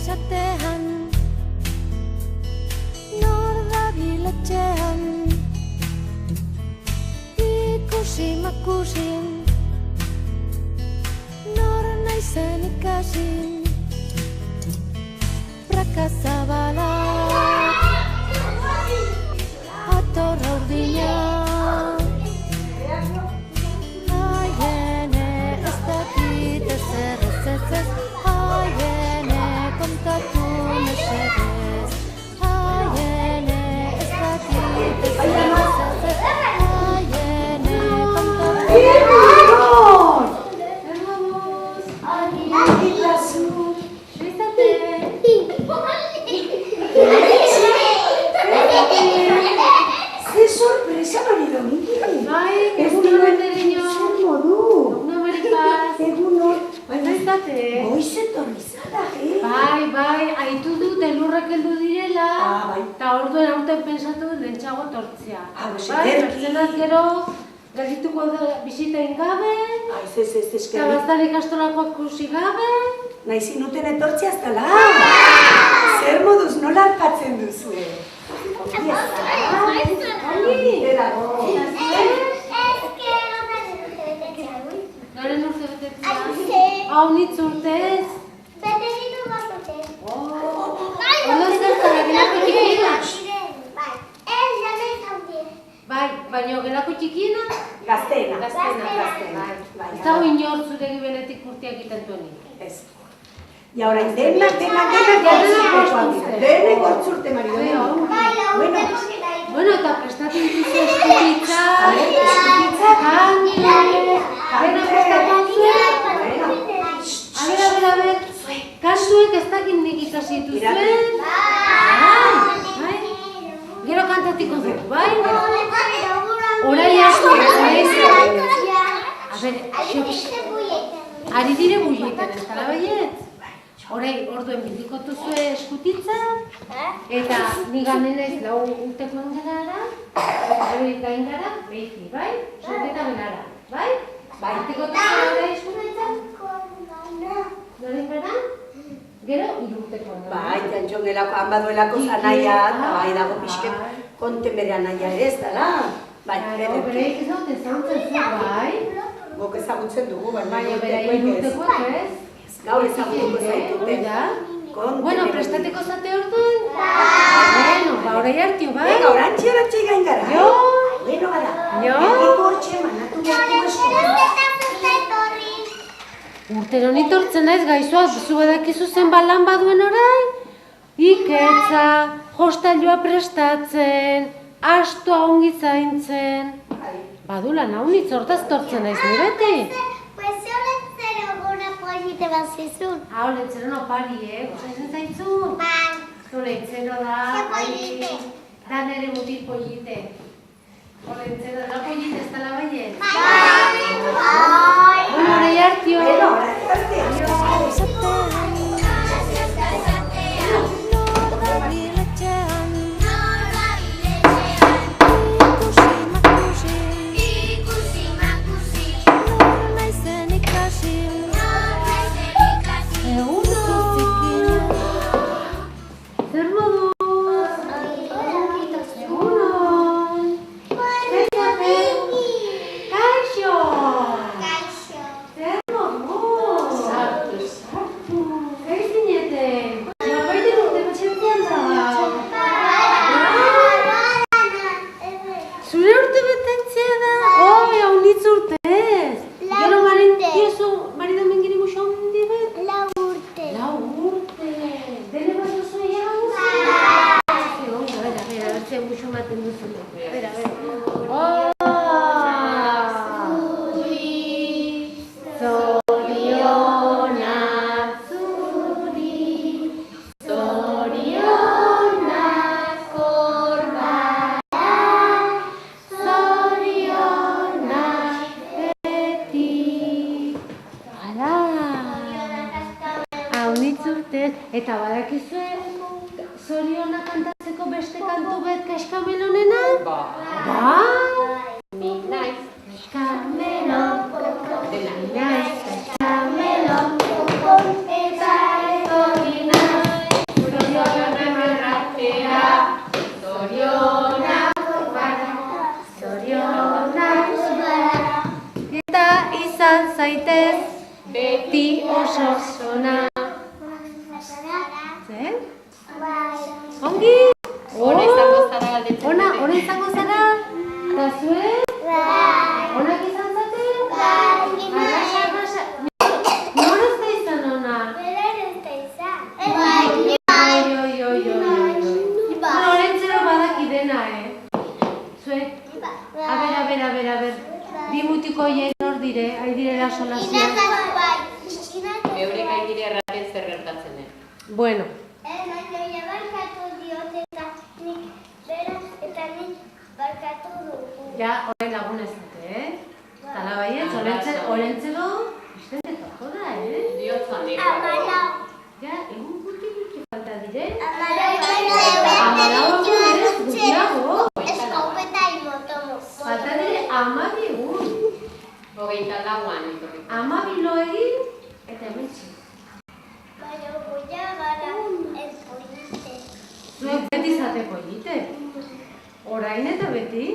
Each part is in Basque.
esatean nor dabil etxean ikusi makusin nor naizen ikasin prakazabala atorra urdina aiene ez dakit ezer ez aiene kontatu mesedez aiene ez dakit ezer ez aiene kontatu ¡Qué sorpresa, marido mío! Bai, egunon Andereño. Zer modu? Egunon Maripaz. Egunon. Baizate? Goiz etorri zara, Bai, aitu dut elurrak heldu direla. Bai. Eta orduan aurten pensatu dut lehentxeago tortzea. Pues Bai, ederki. bertzenaz gero, galdituko da bisitaen gabe. Ez, Eta eskerrik. baztan ikastolakoak kusi gabe. Nahi zinuten etortzea aztala. Zer moduz nola alpatzen duzu? Noren urte betetzea? Hau nitz urtez. Ondo zertan, gelako txikiena? Bai, baina gelako txikiena? Gaztena. Gaztena. Ez dago inor zure gibenetik urteak egiten duenik. Ez. Y ahora denak gortzurte, marido. Bueno, eta prestatu dituzu eskutitza, kantu, dena prestatu zuen. A ber, kantuek ez dakit nik ikasi dituzuen. Bai. Gero kantatiko dugu, bai? Orai asko, bai? A ber, ari dire bulliten, ez dala baiet? Horai, orduen bidikotu zuen eskutitza, eta niganen ez lau urtekoen gara, hori gain gara, behiti, bai? Sorteta benara, bai? Bidikotu zuen eskutitza? Noren gara? Gero, irurtekoen gara. Bai, jantxon gelako, han baduelako zanaia, eta bai dago pixket konten bere anaia ere ez dala. Bai, Bereik ez dut ezagutzen zu, bai? Gok ezagutzen dugu, Baina bera irurtekoek ez? Gaur ezagutuko zaitute. Bueno, prestateko zate orduan? Bueno, ba, orai hartio, bai? Venga, orantxe gain gara. Jo? Bueno, gara. Jo? Eko hortxe manatu beharko eskutu. Urtero nitortzen naiz gaixoak, zu badakizu zenbat lan baduen orain? Iketza, jostailua prestatzen, astoa ongi zaintzen. Badu lan hau nitz hortaz tortzen naiz ni beti. Lentzero opari, gustatzen zaitzu? Lentzero da, da nere mutil pollite. Lentzero da pollite ez dala baiet? Bueno, orai hartio. Eta badakizue zoriona kantatzeko beste kantu bet kaskamelonena? Bai! Ni naiz kaskamelon, ni naiz kaskamelon, eta etorri naiz oso ona. Zer? Ongi? Ona izango zara galdetzen. Ona izango zara? Eta zuen? Onak izan zaten? Arrasa. Nor ez da izan ona? Orentzero badaki dena, Zuek? A ber. Bi mutiko horiek nor dire, ari direla solasia. Eurek hain dire erraten zer gertatzen den. Bueno. Ja, horre lagun ez dute, Tala baiet, olentzero, estende toko da, Diotzan dira. Ja, egun gutxi falta dire. Amalau ez, gutxiago. Falta dire 12 egun. 24an etorri. 12 lo egin, eta hementxe. Zuek beti izateko egite. Orain eta beti.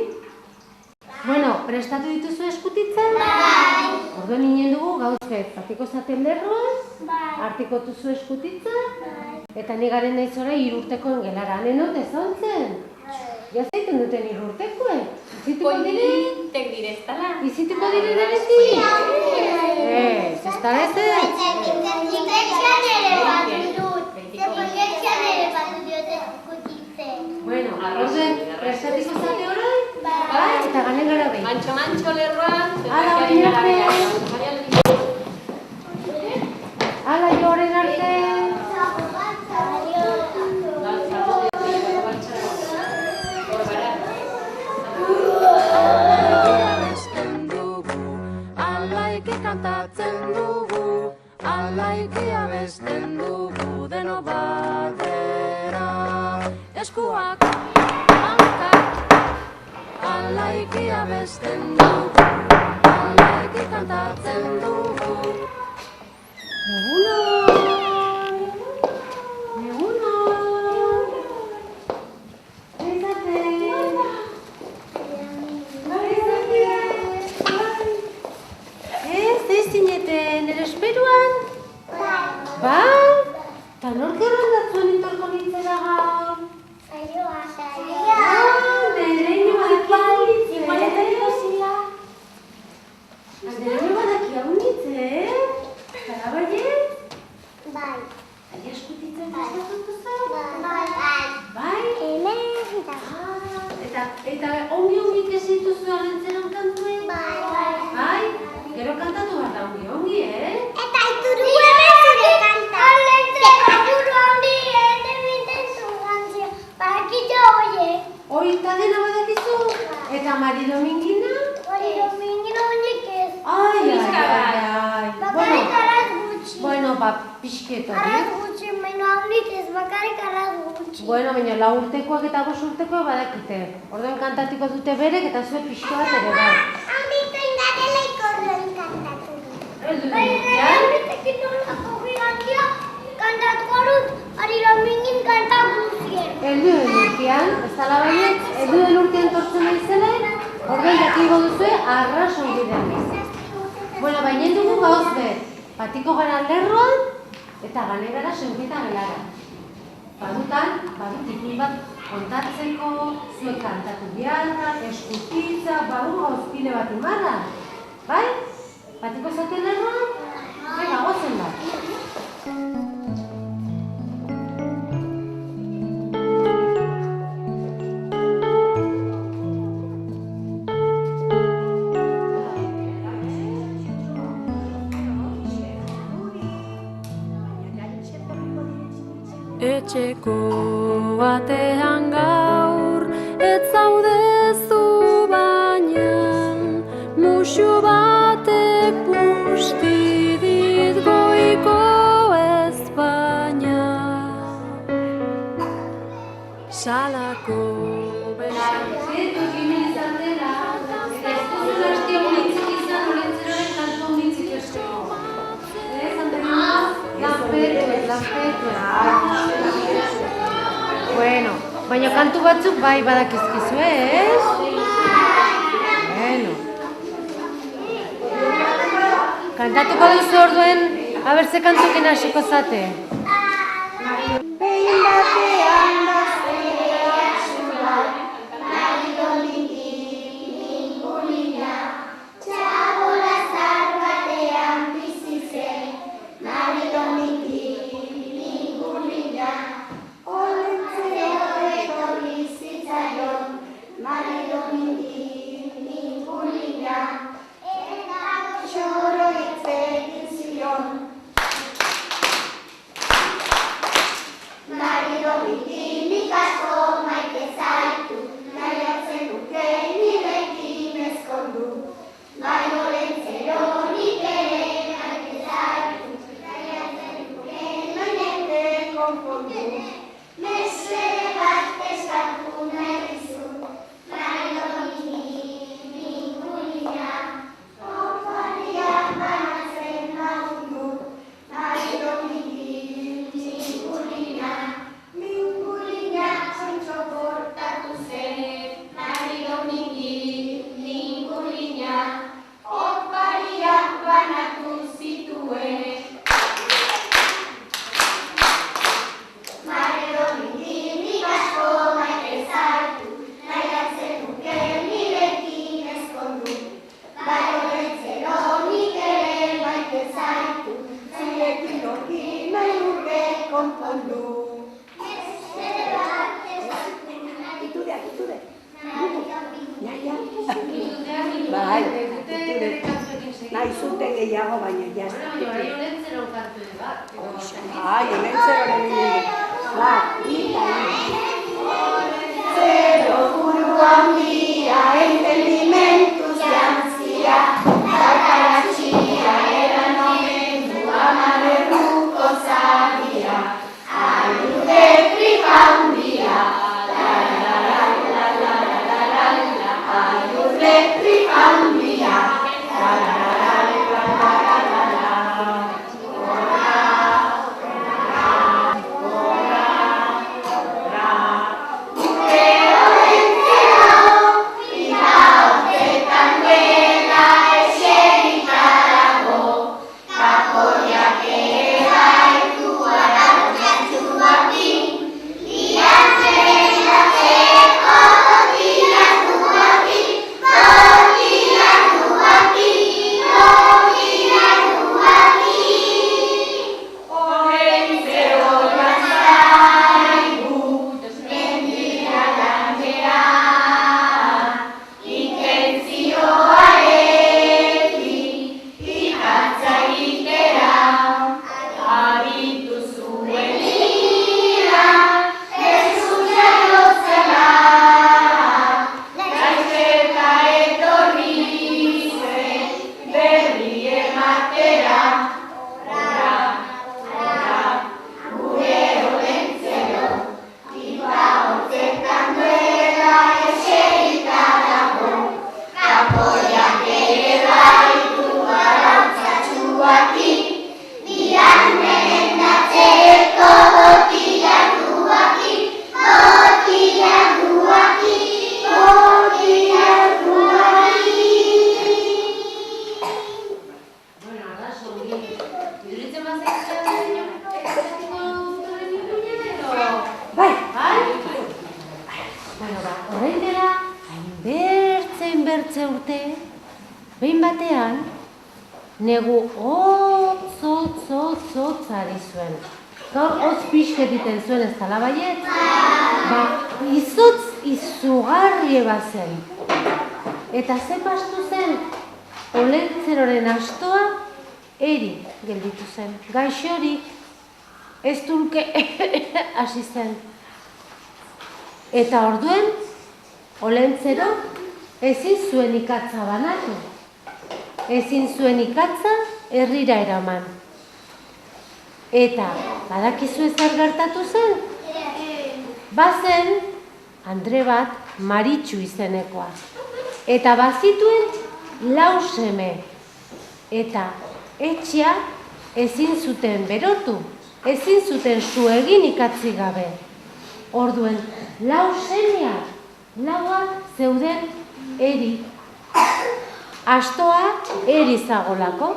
Bueno, prestatu dituzu eskutitzen? Bai! Orduan ninen dugu gauzket, patiko zaten lerroan, hartiko duzu eskutitzen, eta nigaren naizora 3 urtekoen gelara. Nenot ez ontzen? Ja zaiten duten 3 urtekoen? Izituko dire? Politek dire ez dala. Izituko dire denetik? Ez dara ez ez? Bueno, orduan, prestatiko zate orain? Bai, eta ganen gara behin. Mantxo lerroan. Ala, bain arte. Ala, joren arte. Alaiki kantatzen dugu, alaiki abesten dugu deno batera. Eskuak, hankak, alaiki abesten dugu, alaiki kantatzen dugu. Egunon! Ez zineten, nire esperuan? Bai? Eta nork errandatzen intorko nintzera gaur? Nereino badaki hau nintzen? Zara baiet? Aia eskutitzen prestatutu zen? Bai? Eta ongi kesituzu agentzeron kantuen? Bai? Gero kantatu bat da ongi, Oita dena badakizu? Eta Mari Domingina? Ai. Bueno, pixket hori. Bueno, baina 4 urtekoak eta 5 urtekoak badakite. Orduan kantatiko dute berek eta zuek pixko bat ere bai. Heldu denurtian? Heldu denurtian, ez dala baiet, heldu denurtian tortzen naizela, orduan jakingo duzue arras ongi den. Bueno, baina dugu gauz bet, patiko gara lerroan eta gane gara senketa gelara. Badutan, badut ipin bat kontatzeko, zuek kantatu biharra, eskutitza, badu gauzpile bat imarra. Bai? Patiko zaten lerroan? Venga, gozen bat. Etxeko batean gaur, ez zaudezu baina, musu batek pusti dit goiko Espainia. Salako besak. Bueno, baina kantu batzuk bai badakizkizu, ez? Bueno. Kantatuko duzu orduen Aber, ze kantukin hasiko zate? Behin batean gaztea txula, marido mingi ningulina, txabola zar batean bizi zen, marido mingi ningulina, olentzero etorri zitzaion, marido mingi ningulina, eta txoro hitz egin zion. Marido nik asko maite zaitu, nahiatzen duke nirekin ezkondu. Bai olentzero nik ere maite zaitu, nahiatzen duke noinete konpondu. Mesede bat eskatu nahi dizut, marido ningulina, opariak banatzen lagundu, marido ningulina, ningulina txontxo portatu zen, marido ningulina, opariak banatu zituen. Marido nik asko maite zaitu, nahiatzen duke nirekin ezkondu. Bai olentzero nik ere maite zaitu, zurekin noki nahi urte konpondu. Akitude. Bai, nahi zuten gehiago, baina jazta. Bai, olentzero kantu bat. Ai, olentzero Zero buru handia, entendimentuz jantzia, barkaratxia, eran omendu, amalerruko zabia, aiude tripa handia, aiude tripa handia, bertze urte, behin batean, negu hotz ari zuen. Gaur hotz pixket egiten zuen ez dala baiet, izotz izugarri bazen. Eta ze pastu zen, olentzeroren astoa eri gelditu zen. Gaixorik, ez dulke hasi zen. Eta orduen, olentzero ezin zuen ikatza banatu. Ezin zuen ikatza herrira eraman. Eta badakizu zer gertatu zen? Bazen andre bat Maritxu izenekoa. Eta bazituen 4 seme. Eta etxea ezin zuten berotu, ezin zuten su egin ikatzi gabe. Orduen 4 semeak, 4 zeuden eri. Astoa eri zagolako,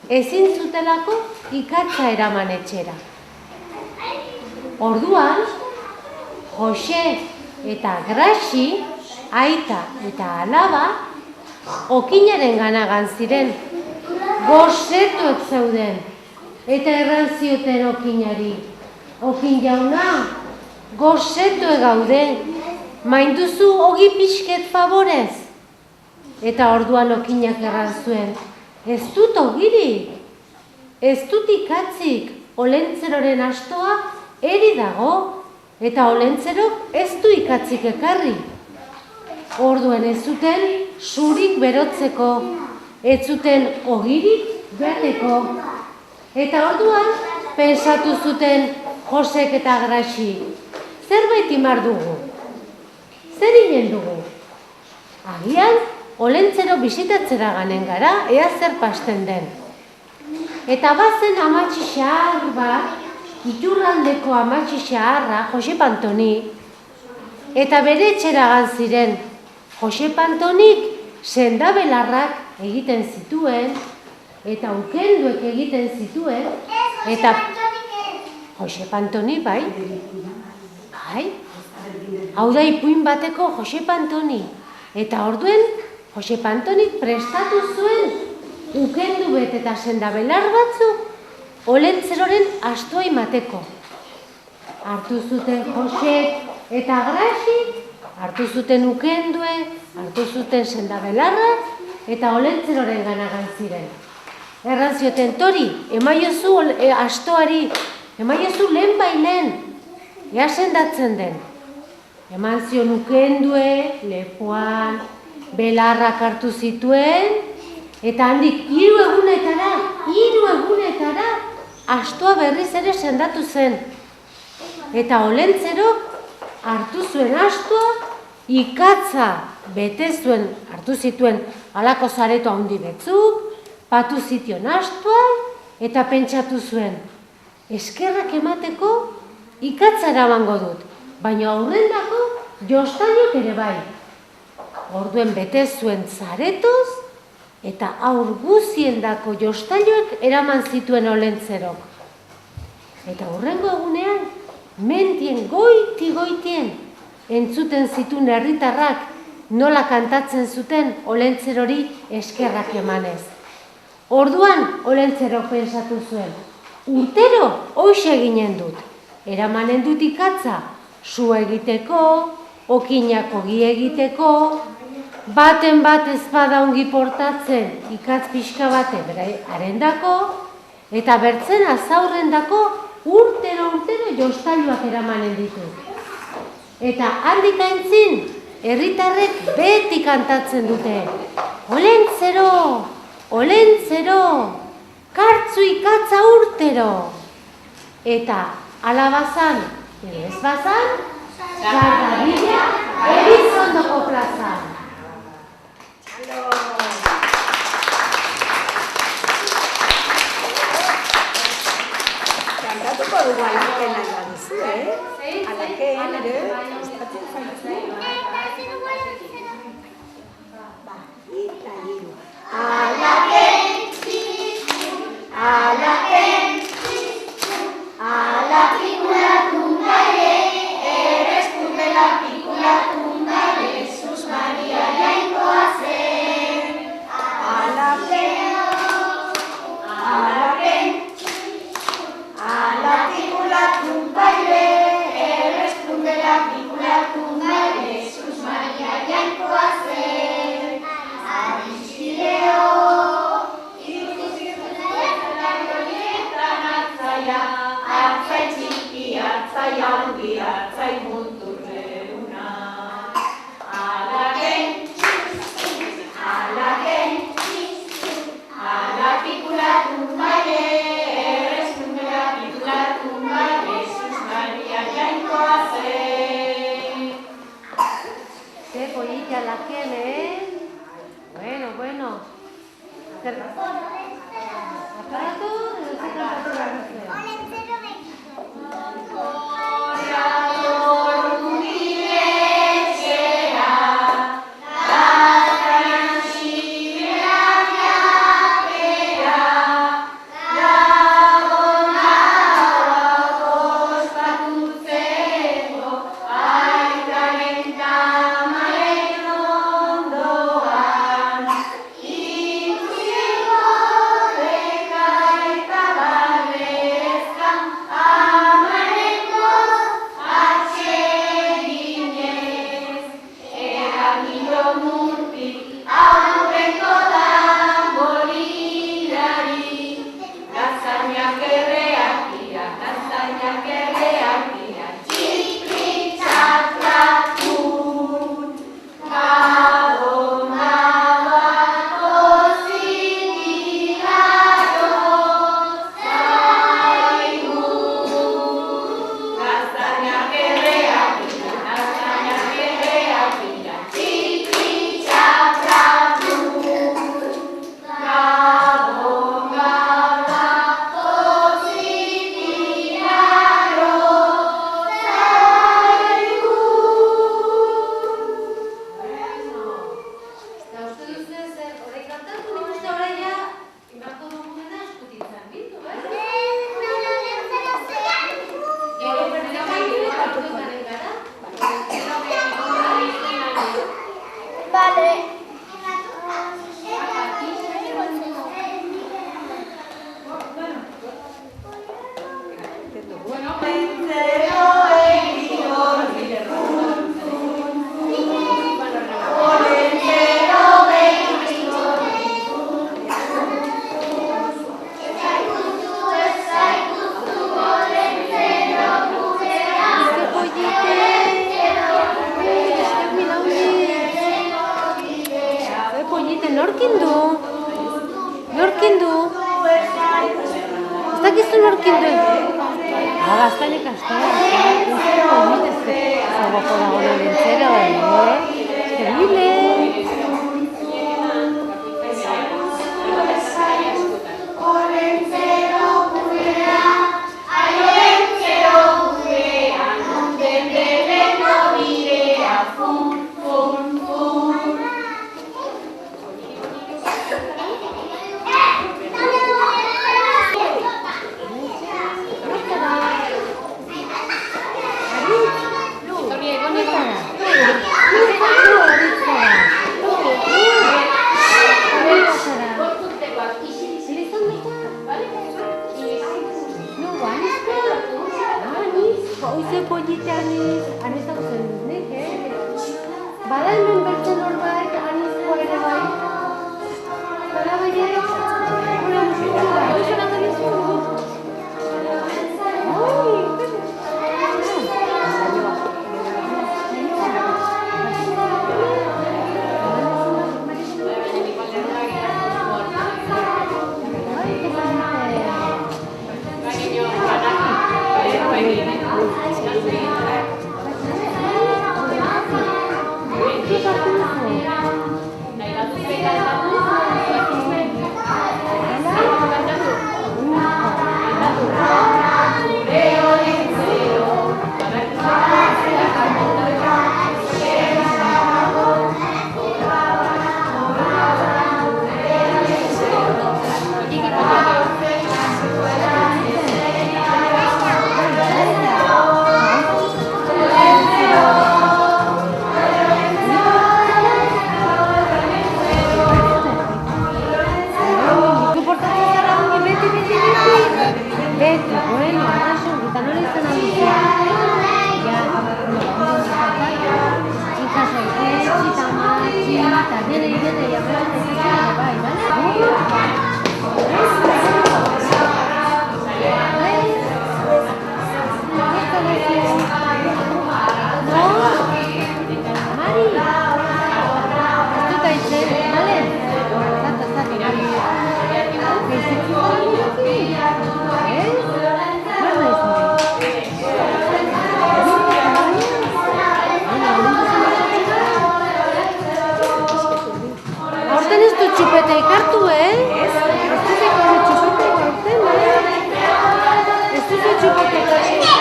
ezin zutelako ikatza eraman etxera. Orduan, Jose eta Graxi, aita eta alaba, okinaren ganagan ziren, gosetuek zeuden, eta erran zioten okinari. Okin jauna, gosetuek gaude, mainduzu ogi pixket favorez. Eta orduan okinak erran zuen, ez dut ogirik, ez dut ikatzik, olentzeroren astoa eri dago, eta olentzerok ez du ikatzik ekarri. Orduen ez zuten zurik berotzeko, ez zuten ogirik beateko. Eta orduan pensatu zuten Josek eta Graxi, zerbait imar dugu, zer inen dugu. Agian, olentzero bisitatzera ganen gara, ea zer pasten den. Eta bazen amatxi xahar bat, Iturraldeko amatxi xaharra, Josep Antoni, eta bere etxeragan ziren. Josep Antonik sendabelarrak egiten zituen, eta ukenduek egiten zituen, eta Josep Antoni, bai? Bai? Hau da ipuin bateko Josep Antoni. Eta orduen, Josep Antonik prestatu zuen ukendu bet eta sendabelar batzuk olentzeroren astoa imateko. Hartu zuten Josek eta Graxi, hartu zuten ukendue, hartu zuten sendabelarra eta olentzeroren ganagan ziren. Erran zioten, Tori, emaiozu astoari, emaiozu lehen bailen, ea sendatzen den. Eman zion ukendue, lepoan, belarrak hartu zituen, eta handik 3 egunetara, astoa berriz ere sendatu zen. Eta olentzerok hartu zuen astoa, ikatza bete zuen, hartu zituen halako zareto handi betzuk, patu zition astoa, eta pentsatu zuen, eskerrak emateko ikatza eramango dut, baina aurrendako jostaiok ere bai. Orduen bete zuen zaretoz, eta aur guziendako jostailoek eraman zituen olentzerok. Eta hurrengo egunean, mendien goitien, entzuten zituen herritarrak nola kantatzen zuten olentzerori eskerrak emanez. Orduan, olentzerok pensatu zuen, urtero hoxe eginen dut. Eramanen dut ikatza, su egiteko, okinak ogi egiteko, baten bat ez bada ongi portatzen ikatz pixka bate arendako, eta bertzen azaurrendako urtero jostailuak eramanen ditu. Eta handik aintzin, herritarrek beti kantatzen dute. Olentzero, olentzero, kartzu ikatza urtero. Eta alabazan, ez bazan, Zarrabila, Elizondoko plazan. Kantatuko dugu alaken nahi baduzu, alaken ere, gustatzen zaizu. Alaken, alaken, ala pikula tundaile, eres kundela pikula tundaile, Jesus Maria jainkoa zen. Alaken, alaken, ala pikula tundaile, eres kundela pikula tundaile, Jesus Maria jainkoa zen. Abizkideo, Artzai txiki, artzai handi, artzai muturreuna. Alaken, alaken, ala pikula tunbaile, errez tunbela pikula tunbaile, Jesus Maria Norkin du? Ez dakizu norkin du? Gaztanik astoa, zagoko dago nolentzero, Terrible! Oize polite aniz hau zen dut nik, Bada hemen bertzen norbait anizkoa ere bai. Bada baiet, gure musikua, oize lan anizu. Txupeta ikartu, Ez duzu txupeta ikartzen, Ez duzu txupeta ikartzen,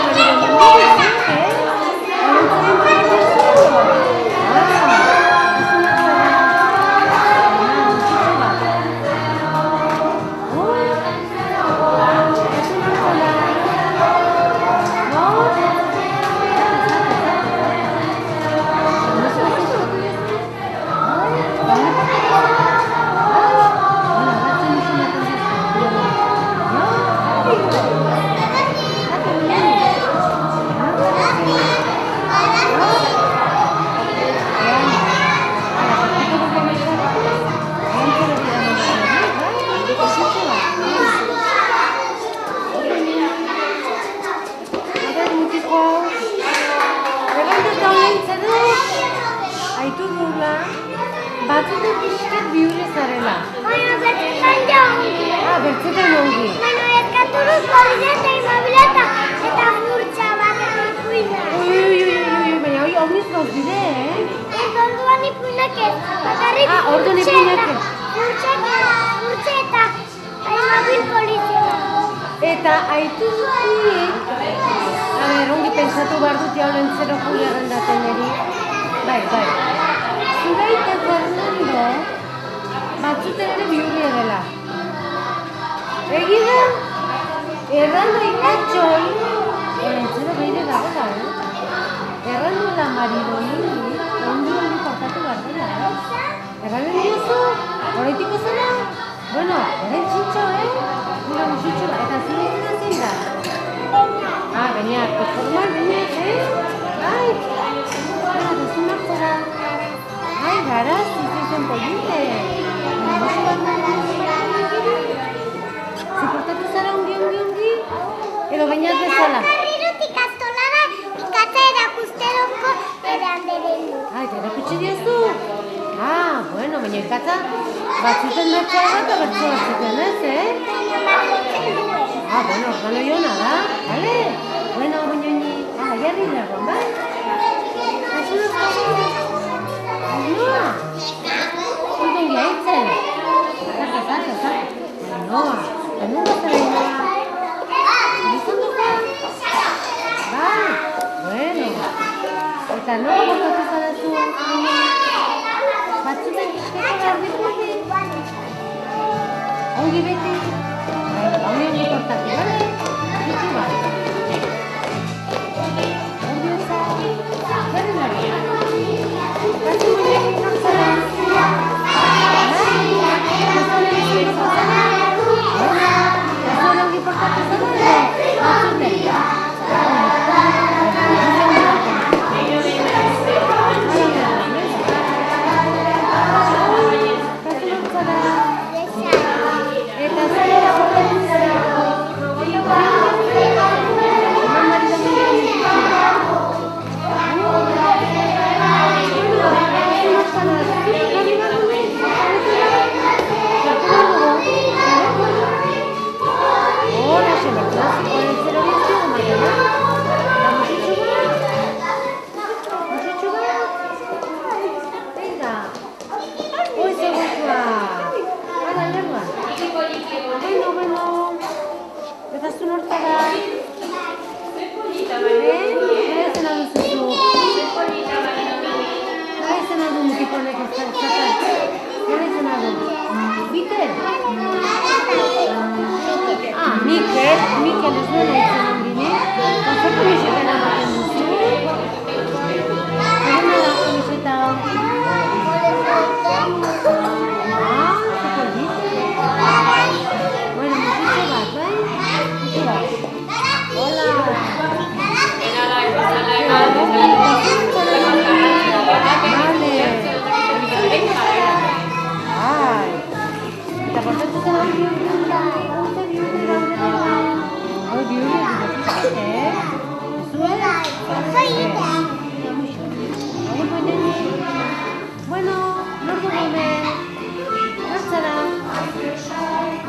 batzutan pixkat bihurri zarela. Baina bertzetan jaungi. Bertzetan ongi. Baina eskatu dut polizia eta imobileta eta furtsa bat ipuina. Baina hori omniz gauz bide, Orduan ipuinak ez. Bakarrik orduan ipuinak ez. Furtsa eta imobil polizia. Eta aitu zuzik, ongi pentsatu behar dut jaulen zero juli arrendaten eri. Bai. Zuraita Fernando, batzuten ere bihurri edela. Egida, errando ikatxoi, entzero behire dagoela, Errando la maridoi, ondo portatu behar dela, Errando diozu, horretiko zela? Bueno, horren txintxo, Gura musitxo, eta zure izena zein da? Beñat, pollite. Musu bat Ziportatu zara ongi? Edo bainat bezala? Berrirut ikastolara ikatza erakusteroko eranderenu. Eta erakutsi diazu? Bueno, baina ikatza batzuten bertsoa eta bertsoa batzuten, ez, Baina margotzen duen. Bueno, organo jona da, bale? Bueno, baina jarri lerroan, bai? Noa? Zutengi haitzen? Zaka. Noa, nunca zara inoa? Bizon duka? Bai, bueno. Eta noa bortatu zara zu? Batzuten kiskeko garrikuti? Ongi beti? Ongi portatu, bale? Bitu bat. Ongi eza? Garri lari? Batzu bine nortzara? Ongi portatu zara? Batzuten? Mikel ez duela izan ondine, zer komiseta eramaten duzu? Zerena da komiseta? Super dite? Bueno, musitxo bat, bai? Musitxo bat. Hola! Eta portatu zen hori Bueno, nor dugu hemen? Nortzara?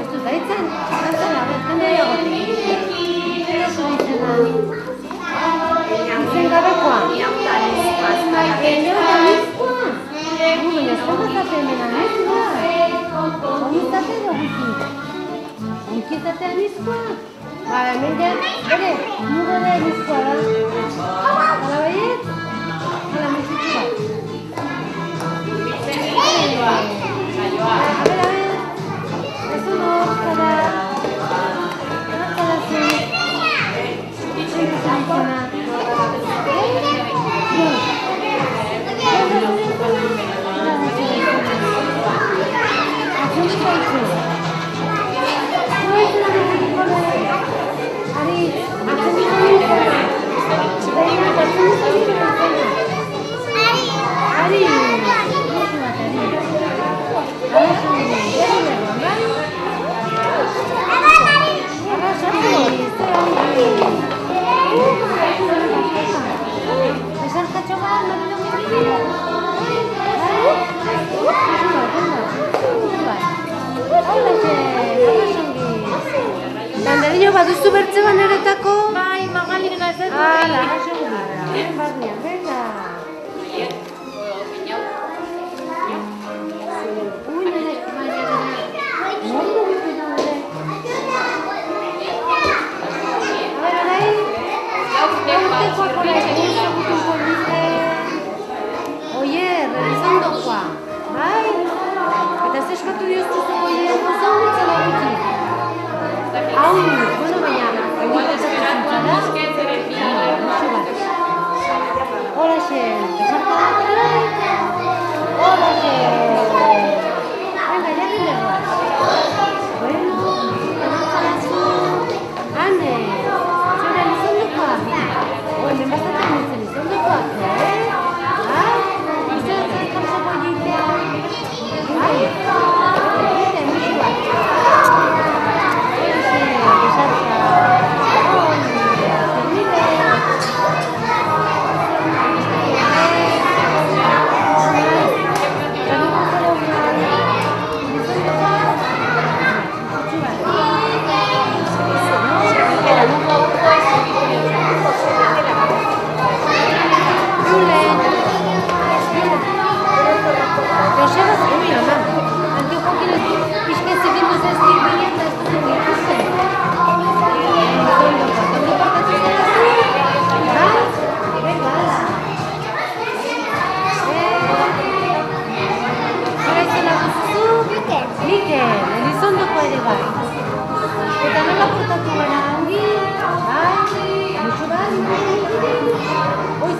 Ez dut daitzen? Nortzara, bertzen daiagotik? Nortu ditzena? Izen gabekoa? Baina zer hemen anizkoa? Ongitate edo guti? Ongitate anizkoa? Hemen ja, mugo da anizkoa da. Hala baiet? Hala musitxu bat. A ver, ez uno, zara. Zara zu. Itxen izana. Dandarillo baduzu bertze baneretako? Bai, Magalinen ez dut. Hala, barnean, venga. Ui, nire, Mondo guztietan nire. A ver, orai. Oie, realizandokoa. Bai? Eta zeskatu dioztuzu, oie, gozan gutzela guti. Hau, bueno, baina, hola, xen, bezarka batera. Hola, xen. Venga, jarri lerroa. Bueno, emantzalazu. Hane, zure elizondokoa. Hemen bazaten nintzen elizondokoak, Izan zer jartzeko jitea.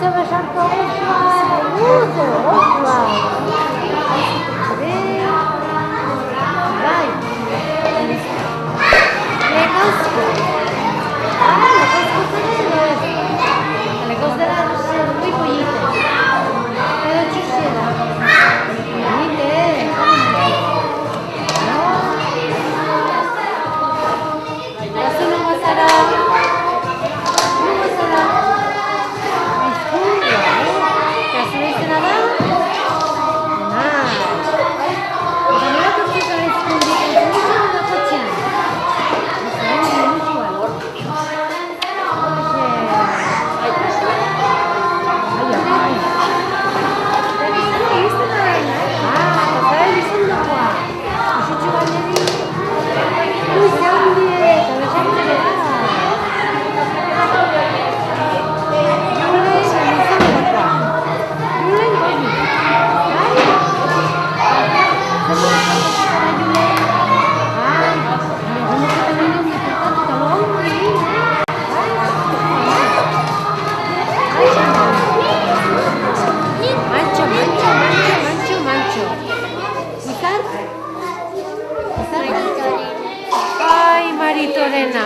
Luze besarko osoa, luze osoa. Bai. Lekauzko. Lekauzko zer lekauz dela muy pollito. Edo txusiera. Pollite. Gazu nungo zara. Nungo zara. Aizkungo. Gazu izena da. Eta nola tortuta aizkundik entzun da kotxean.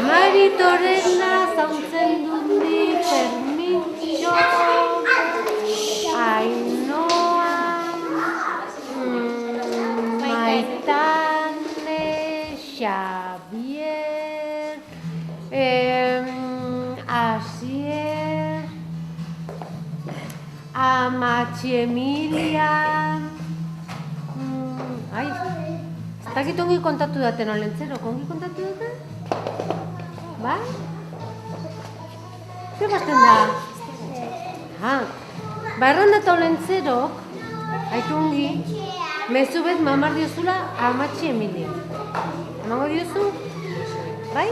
Maritorena, zauntzen dundi, permitxo, Ainoa, Maitane, Xavier, Asier, Amatxi Emilian, ez dakit ongi kontatu daten olentzero, ongi kontatu daten? Bai? Zer basten da? Errandata olentzerok, haitu ongi, mezu bet mamar diozula Amatxi Emili. Emango diozu? Bai?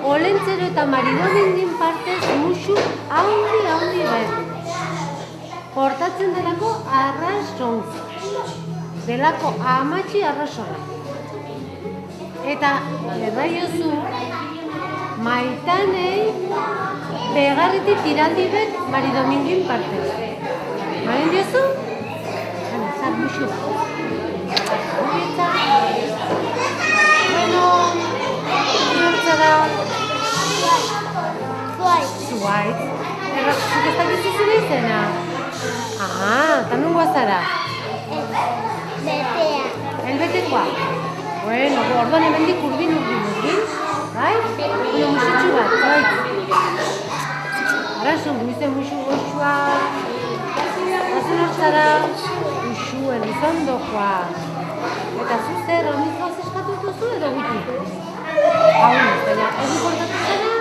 Olentzero eta Maridonindin partez musu haundi bet. Portatzen delako arrasontz. Delako Amatxi arrasona. Eta erraiozu, Maitanei begarritik tiraldi bet Maridomingin partez. Maren diozu? Hana, zar musu bat. Horretza. Bueno, horretza da. Zuaitz. Zuk ez dakizu zure izena? Eta nungoa zara? Betea. Elbetekoa? Bueno, orduan hemendik urdin, bai? Uno musutxu bat, bai? Arazo, guizen musu goxua. Azen hartzara, usuen, izandokoa. Eta zuzer, amizkoaz eskatu duzu edo guti? Baina, egun portatu zara?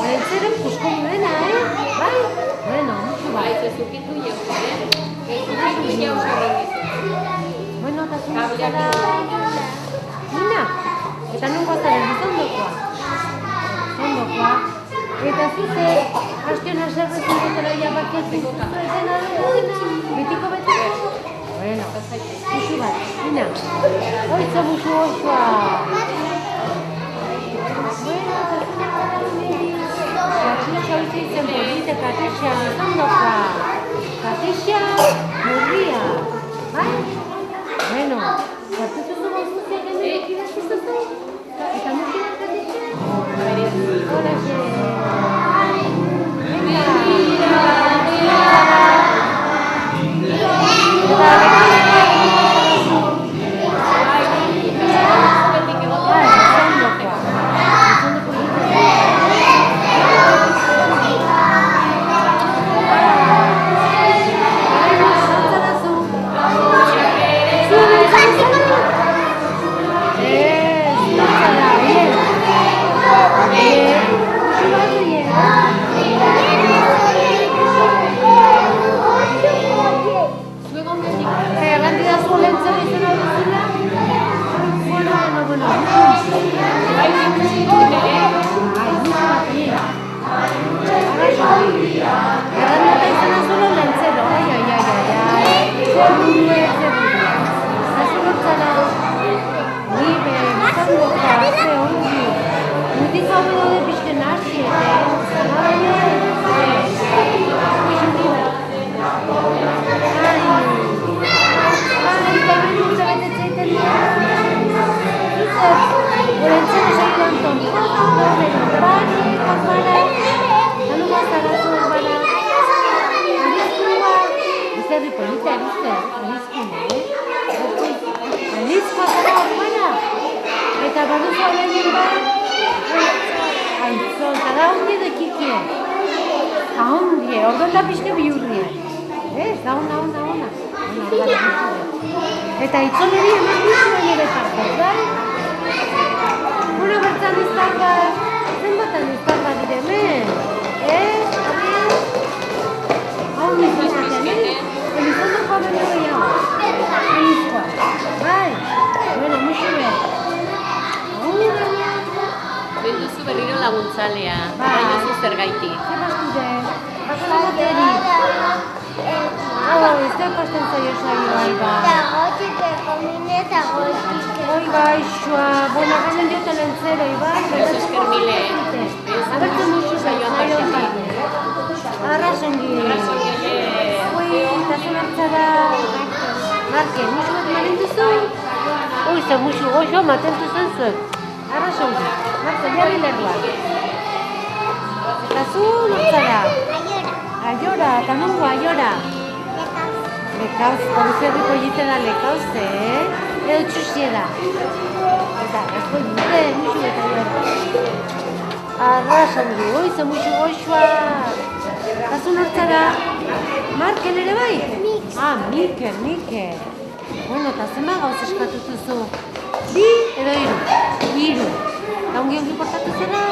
Orentzeren pusko duena, bai? Bueno, musu bat. Bai, zezukitu jauzaren. Zezukitu jauzaren. Bueno, eta zuzera... Nina, eta nungo zaren izandokoa. Izandokoa. Eta zuzer, hastion aserrezen dutela jabakiatzen zuzuetena duena. Betiko betiko? Bueno, musu bat, Nina. Oitza musu osoa. Bueno, eta zuzera niri. Katixia oitza izen polite, Katixia izandokoa. Katixia murria. Bai? Bueno, zartutu zu gauzuziak hemen ikidakizuzu? Eta musi bat Katixia? Hola, Barbara? Tanu bazara zu Barbara? Arizkoa? Izerri polita erizte, arizkoa, Arizkoa zara Barbara? Eta baduzu olenin bat? Aitzon, eta da hundi dekikie. Da hundi, orduan da pixka bihurrie. Da ona. Eta itzoneri eman duzuen ere partez, bai? Una bertzan iztar bat, zenbatan iztar bat dire hemen? Hau nizuzaten, Elizondoko baino gehiago. Elizkoa, bai? Bueno, musu behar. Benduzu berriro laguntzalea, bai duzu zergaitik. Zer bastuze? Bakala bateri. Ez da kosten zaio saio, bai, bai. Oi, baixoa, bueno, gainen dioten entzero, bai. Esker mile. Abertzen duzu saio apartetik. Arrasongi. Ui, eta zelantzara. Marke, musu bat manen duzu? Ui, ze musu goxo, matentu zen zuek. Arrasongi. Marke, jarri lerroa. Eta zu, nortzara? Aiora, eta nongo aiora? Lekauz, koruzerri pollite da lekauz, edo txusie da. Eta, ez pollite, musu eta aiora. Arrasongi, oi, ze musu goxoa. Eta zu nortzara? Marken ere bai? Mikel. Bueno, eta zenba gauz eskatutuzu? Bi edo hiru? Hiru. Eta ongi portatu zera?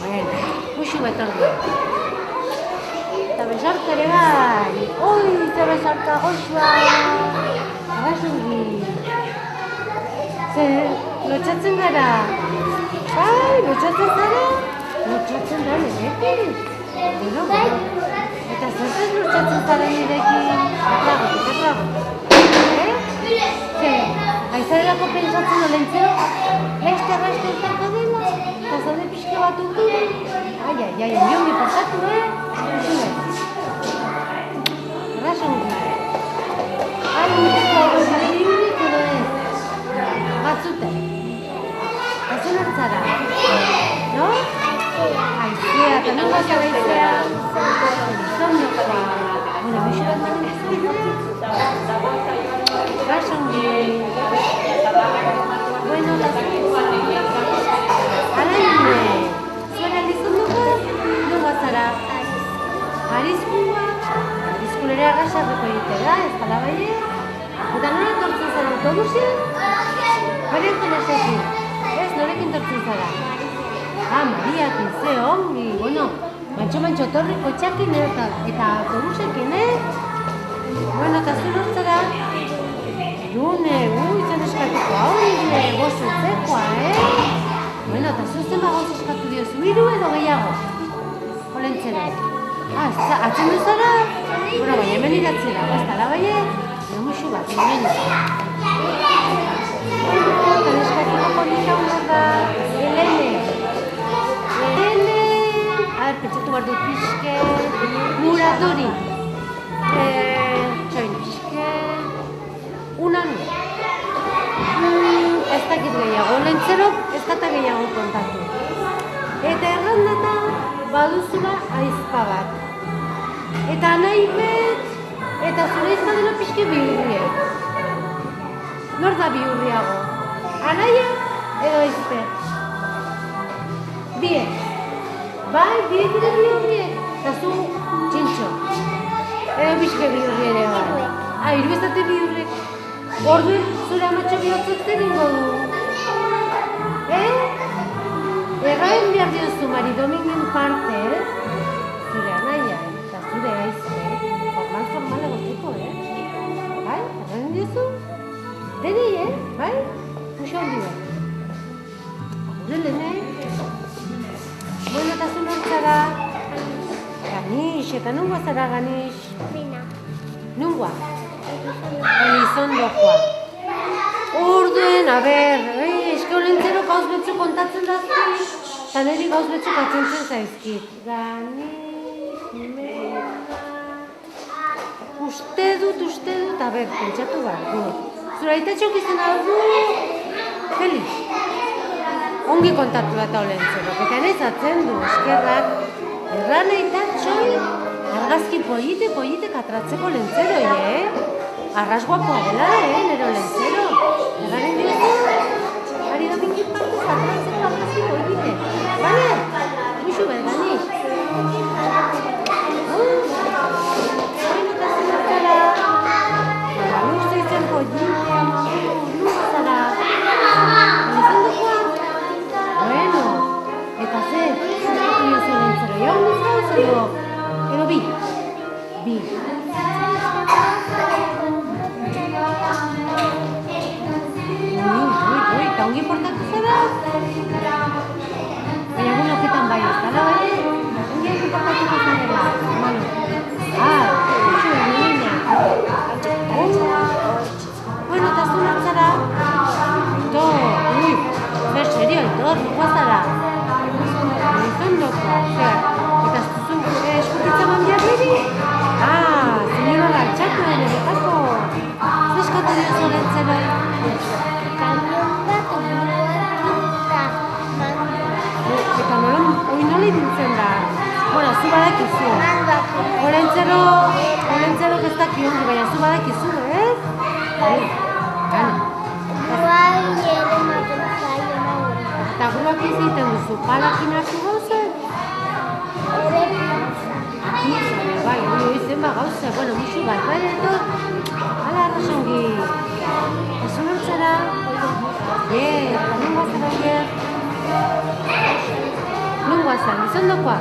Bueno, musu betordu. Eta besarka ere bai. Oi, eta besarka goxoa. Arrasongi. Zer, lotxatzen gara? Bai, lotxatzen zara? Lotxatzen da nirekin. Bueno. Eta zertez lotxatzen zara nirekin? Atrago. Zer, aizarelako pentsatzen olentzero? Laizte elkarko dela? Eta zaude pixke bat urduri? Ai, ongi portatu, Arrasongi. Ai, nireko irudik edo ez? Batzute. Aizun hartzara? No? Aizea, eta non bazara aizea? Elizondokoa. Bueno, bixo bat manen duzu? Arrasongi. Bueno, Alaine. Zuera Elizondokoa? Non bazara? Arizkoa? Arizkulera arrasarreko egitera, ez dala baie? Eta nola tortzen zara autobusia? Maria Antonesekin. Ez, norekin tortzen zara? Mariakin, ze ongi. Bueno, mantxo torri kotxakin eta autobusekin, Bueno, eta zu nortzara? June, zen eskatuko hau nire, gozutzekoa, Bueno, eta zu zenba gauz eskatu diozu, hiru edo gehiago? Olentzera. Atzen duzara? Bueno, baina hemen iratzera, ez dala baie? Musu bat, hemen. Eta eskatuko polita honor da, Helene. Pentsatu behar dut pixke, Muradori. Txoin pixke, Unan. Ez dakit gehiago, lentzerok ez data gehiago kontatu. Eta errandata baduzula aizpa bat. Eta anaibet, eta zure aizpa dela pixke bihurriek. Nor da bihurriago? Anaia edo aizpe? Biek. Bai, biek ere bihurriek. Eta zu txintxo. Edo pixke bihurri ere bai. Hiru ez dute bihurriek. Orduen zure amatxo bihotzek zer ingo du. Erraen behar diozu Mari Dominguen parte, zure anaia eta zure aizpe, formal egoteko, Bai, erraen diozu? Denei, bai? Muxo handi bat. Agure denei? Bueno, eta zu nortzara? Ganix, eta nungoa zara Ganix? Bina. Nungoa? Elizondokoa. Orduen, a ber, eske olentzero gauz betzu kontatzen dazki, eta niri gauz betzu patzentzen zaizkit. Ganix, uste dut, a ber, pentsatu behar, Zure aitatxok izena du, Felix. ongi kontatu da eta olentzero. Eta nahiz atzen du, eskerrak, erran aitatxoi, argazki polite katratzeko lentzeroi, Arras guapoa dela, nero lentzero. Erraren diozu, ari da minkin partez katratzeko argazki polite. Bale? Muxu behar gani. Luz izen polite, luz zara. Izan dukoa? Bueno, eta ze, zerako niozu lentzero, jau nizau edo bi. Eta ongi portatu zara? Baina egun oketan bai ez dara, bai? Ongi portatu zara? Uxu, egin. Bueno, eta zunak zara? Zer serio, Aitor, nukua zara? Izan doko, zer? Eta zuzun eskutitza manbiak beri? Zinero galtxatu eretako. Zer eskatu diozu lentzeroi? Eta nola idintzen da? Bueno, zu badakizu. Olentzero ez daki ongi, baina zu badakizu, Eta guak iziten duzu, palakin hartu gauzen? Bai, izen ba gauze, bueno, musu bai, eto, ala arrasongi. Ezu nortzera? Eta nungoa zara hier? Nungoa zara, lizondokoa?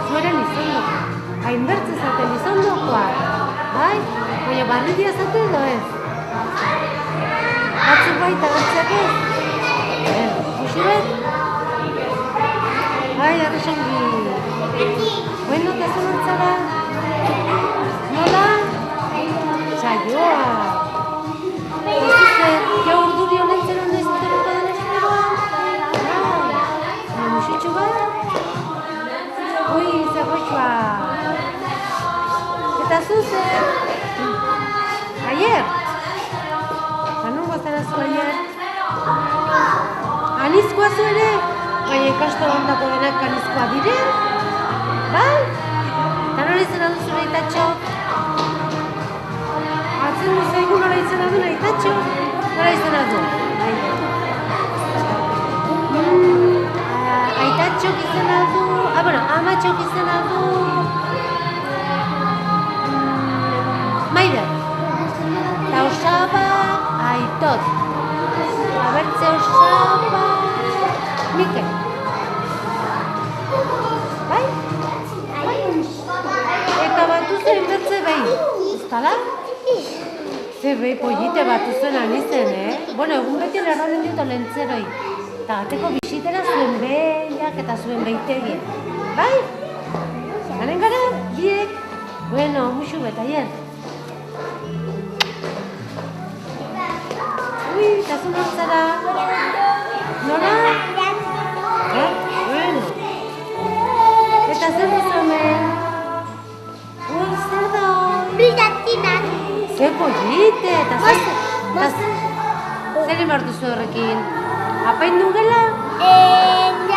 Zueren lizondokoa. Hainbertze zate lizondokoa. Bai? Baina barridia zate edo ez? Batzuk baita bertzeak ez? Musu bet? Bai, arrasongi. Bueno, eta zen nortzara? Nola? Txaioa! Ja urduri olentzero nezteroko den esperoa? Musitxu bat? Ui, zegoitxua! Eta zuzen? Aier? Nungo zara zu aier? Anizkoa zu ere? Baina ikastola ondako denak anizkoa dire? Bai? Eta nola izena duzu Aitatxo? Atzen duzu egu nola izena du Aitatxo? Nola izena du? Aitatxok izena du... Amatxok izena du... Maider. Eta osaba Aitot. Abertze osaba... Mikel. Bai? Eta batu zen bertze behin. Uztala? Ze behi pollite batu zen anizen, Bueno, egun beti erraden dut olentzeroi. Eta gateko bisitera zuen behiak eta zuen behitegi. Bai? Garen gara, biek. Bueno, musu betaier. Ui, eta zu nortzara? Nola? Bueno. Eta zer duzu hemen? Zer da hori? Brillantinak. Ze pollite, eta zer emar duzu horrekin? Apaindu gela?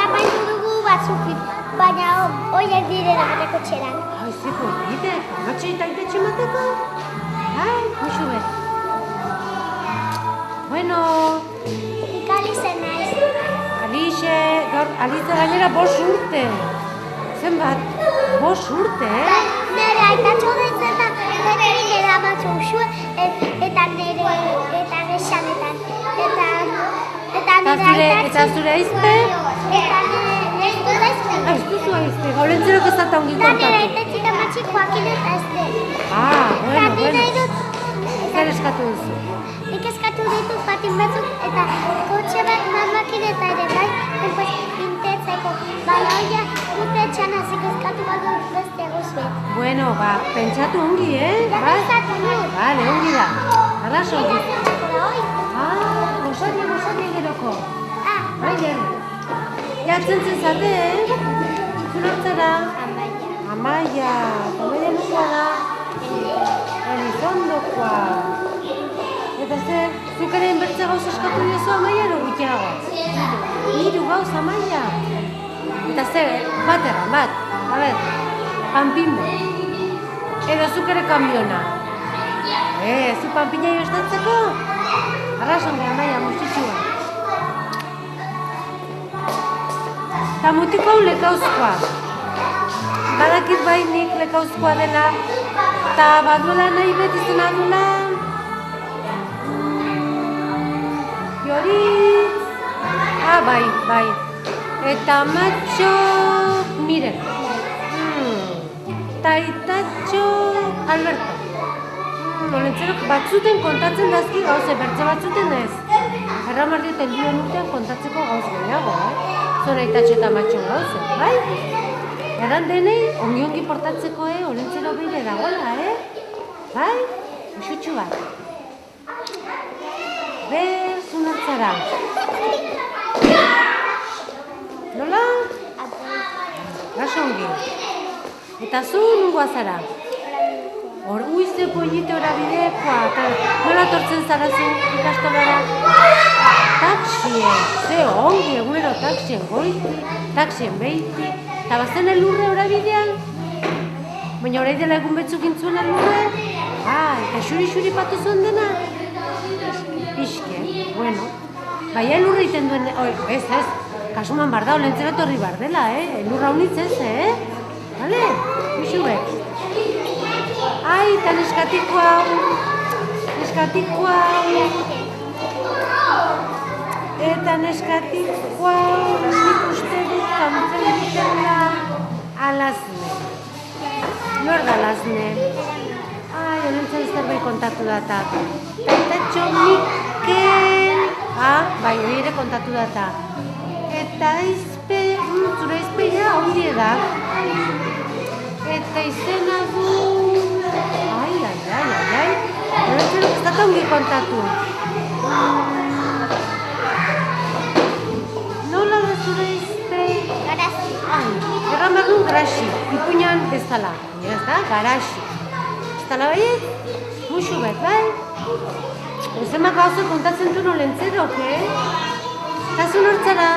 Apaindu dugu batzuk, baina horiek direla bateko txeran. Ai, ze pollite, amatxo eta Aitatxo emateko? Ai, musu bet. Bueno... Nik Alize naiz. Alize gainera 5 urte. Zenbat? 5 urte, Nere Aitatxo deitzen da, nire amatxo usue, eta nire sanetan. Eta zure aizpe? Eta nire aizpe. Ez duzu aizpe, olentzerok ez da ongi kontatu. Eta nire aitatxik amatxik joakin eta aizpe. Bueno. Zer eskatu duzu? Nik eskatu ditut patin batzuk eta kotxe bat mamakin eta ere bai, intetzeko. Baina hoia dute etxan hazik eskatu bat beste guzbet. Bueno, pentsatu ongi, Pentsatu dut. Vale, ongi da. Arras ongi. Gozatien geroko. Bai, jatzen zate, Zunortzara? Amaia. Amaia nukua da? Elizondokoa. Eta zer Zuk ere enbertze gauz eskatu diozu Amaia ero gutxiago? 3 gauz Amaia? Eta zer, bat erran, bat. A ber, panpinbo. Edo zuk ere kamiona. Zu panpina jostatzeko? Arrasongi Amaia, musitxua. Eta mutiko hau lekauzkoa. Badakit bai nik lekauzkoa dela. Eta baduela nahi beti zena dula. Fioritz. Bai. Eta matxo, miren. Taitatxo, Alberto. Olentzerok batzuten kontatzen dazki gauze, bertze batzuten ez. Erramardiot helduen urtean kontatzeko gauz gehiago, Zora itatxo eta matxo gauze, bai? Eran denei, ongi portatzeko, olentzero beire dagoela, Bai? Usutxu bat. Ber, zunartzara. Nola? Gasongi. Eta zu nungoa zara? Uize pollite horabidekoa. Nola tortzen zara zu ikastolara? Taxien. Ze ongi, egunero taxien goiti, taxien beiti. Eta bazen elurre horabidean? Baina orai dela egun betzuk intzuen elurre? Eta xuri patu zuen dena? Pixke, bueno. Baina elurre iten duen, ez, kasuman bar da, olentzera torri bar dela, elurra unitz ez, Bale? Bixubek. Eta neskatiko hau. Eta neskatiko hau, nik uste dut kantzen dutela alazne. Nor da alazne? Olentzen zerbait kontatu data. Taitatxo Mikel. Bai, hori ere kontatu data. Eta zure izpeia hori da. Eta izena du... Ai. Olentzen ez data ongi kontatu. Nola da zure izpeia? Garazi. Erran behar duen garasi. Ipuinan bezala. Ez da, garasi. Ez dala baiet? Muxu bet, bai? Ezemak gauza kontatzen duen olentzerok, Eta zu nortzara?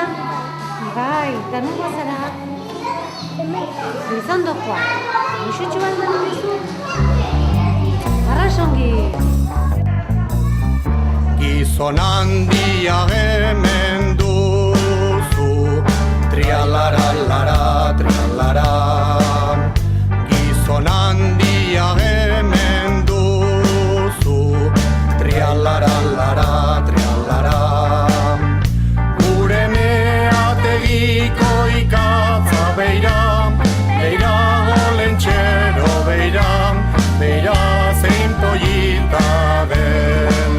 Bai, eta nungoa zara? Izandokoa. Muxutxu bat den duzu? Arrasongi. Gizon handia hemen duzu, trialalara, Gizon handia hemen duzu, trialara, Gure meategiko ikatza beira olentxero beira zein pollita den.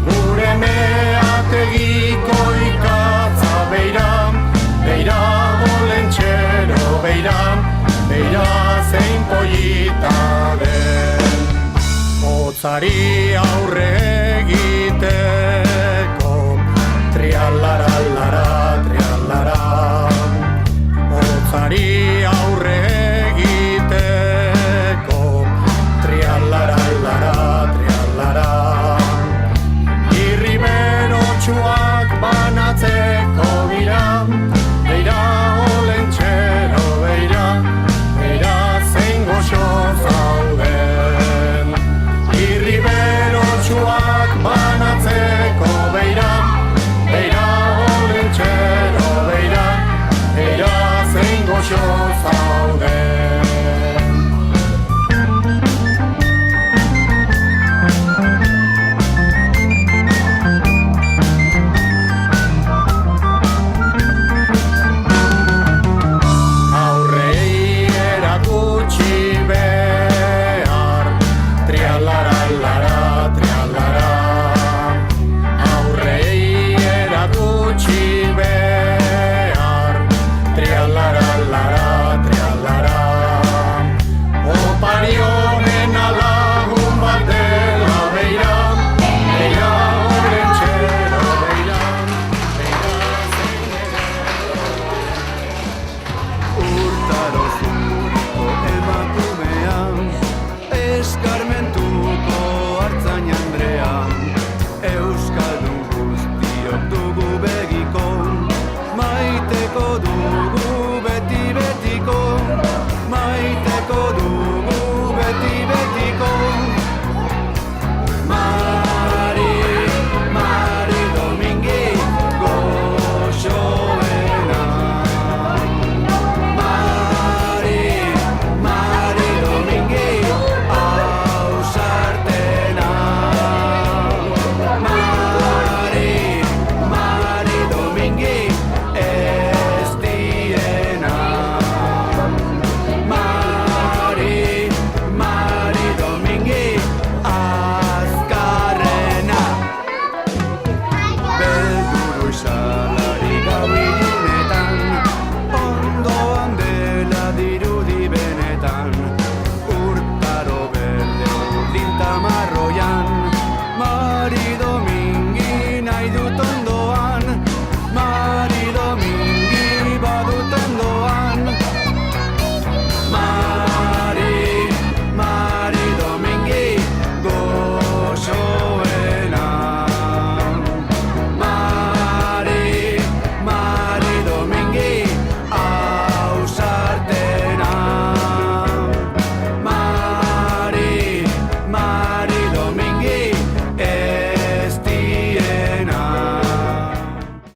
Gure meategiko ikatza beira olentxero beira zein pollita den. Motzari aurre egiteko, trialara, Motzari aurre egiteko, trialara, Irriberotsuak banatzeko beira olentxero beira zein goxo zauden. Irriberotsuak banatzeko beira olentxero beira zein goxo zauden. Trialara, etorri